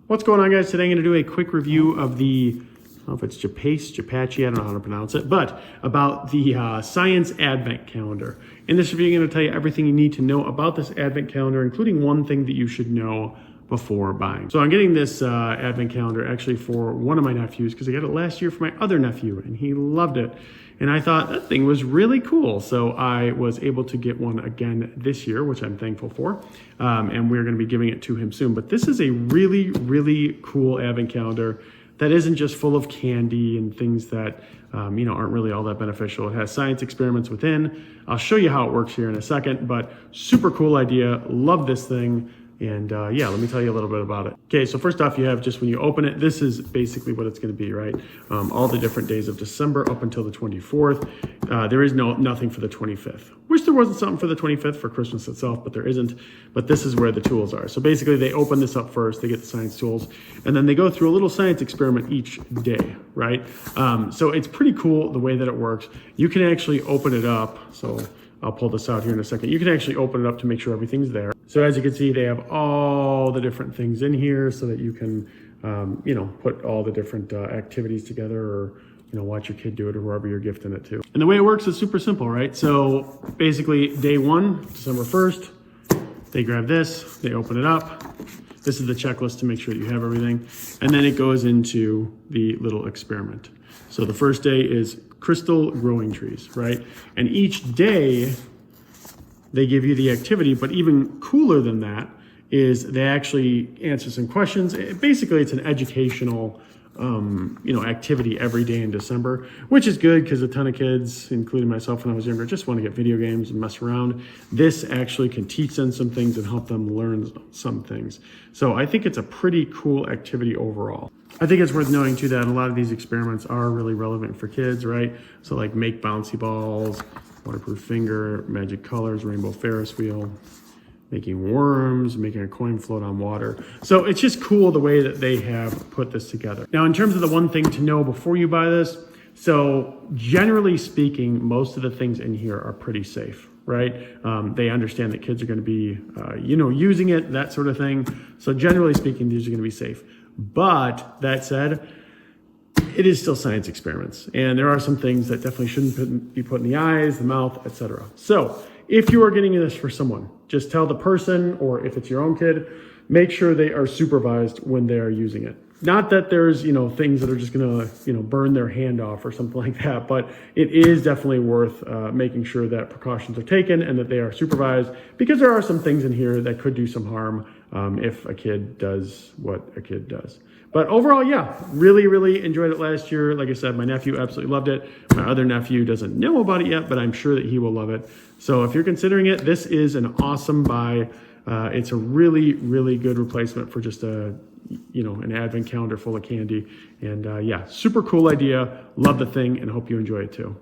What's going on, guys? Today I'm going to do a quick review of the, I don't know if it's Japace, I don't know how to pronounce it, but about the Science Advent Calendar. In this review, I'm going to tell you everything you need to know about this Advent Calendar, including one thing that you should know before buying. So I'm getting this Advent Calendar actually for one of my nephews because I got it last year for my other nephew and he loved it. And I thought that thing was really cool. So I was able to get one again this year, which I'm thankful for. And we're gonna be giving it to him soon. But this is a really, really cool Advent Calendar that isn't just full of candy and things that aren't really all that beneficial. It has science experiments within. I'll show you how it works here in a second, but super cool idea. Love this thing. And yeah, let me tell you a little bit about it. Okay, so first off, you have just when you open it, this is basically what it's gonna be, right? All the different days of December up until the 24th. There is nothing for the 25th. Wish there wasn't something for the 25th for Christmas itself, but there isn't. But this is where the tools are. So basically they open this up first, they get the science tools, and then they go through a little science experiment each day, right? So it's pretty cool the way that it works. You can actually open it up. So I'll pull this out here in a second. You can actually open it up to make sure everything's there. So as you can see, they have all the different things in here so that you can, put all the different activities together or, watch your kid do it or whoever you're gifting it to. And the way it works is super simple, right? So basically day one, December 1st, they grab this, they open it up. This is the checklist to make sure that you have everything. And then it goes into the little experiment. So the first day is crystal growing trees, right? And each day they give you the activity, but even cooler than that is they actually answer some questions. Basically, it's an educational, activity every day in December, which is good because a ton of kids, including myself when I was younger, just want to get video games and mess around. This actually can teach them some things and help them learn some things. So I think it's a pretty cool activity overall. I think it's worth noting too that a lot of these experiments are really relevant for kids, right? So like make bouncy balls, waterproof finger, magic colors, rainbow Ferris wheel, making worms, making a coin float on water. So it's just cool the way that they have put this together. Now, in terms of the one thing to know before you buy this, so generally speaking, most of the things in here are pretty safe, right? They understand that kids are gonna be, using it, that sort of thing. So generally speaking, these are gonna be safe. But that said, it is still science experiments. And there are some things that definitely shouldn't be put in the eyes, the mouth, etc. So if you are getting this for someone, just tell the person, or if it's your own kid, make sure they are supervised when they are using it. Not that there's, things that are just gonna, burn their hand off or something like that, but it is definitely worth making sure that precautions are taken and that they are supervised, because there are some things in here that could do some harm if a kid does what a kid does. But overall, yeah, really, really enjoyed it last year. Like I said, my nephew absolutely loved it. My other nephew doesn't know about it yet, but I'm sure that he will love it. So if you're considering it, this is an awesome buy. It's a really, really good replacement for just an advent calendar full of candy. And yeah, super cool idea. Love the thing and hope you enjoy it too.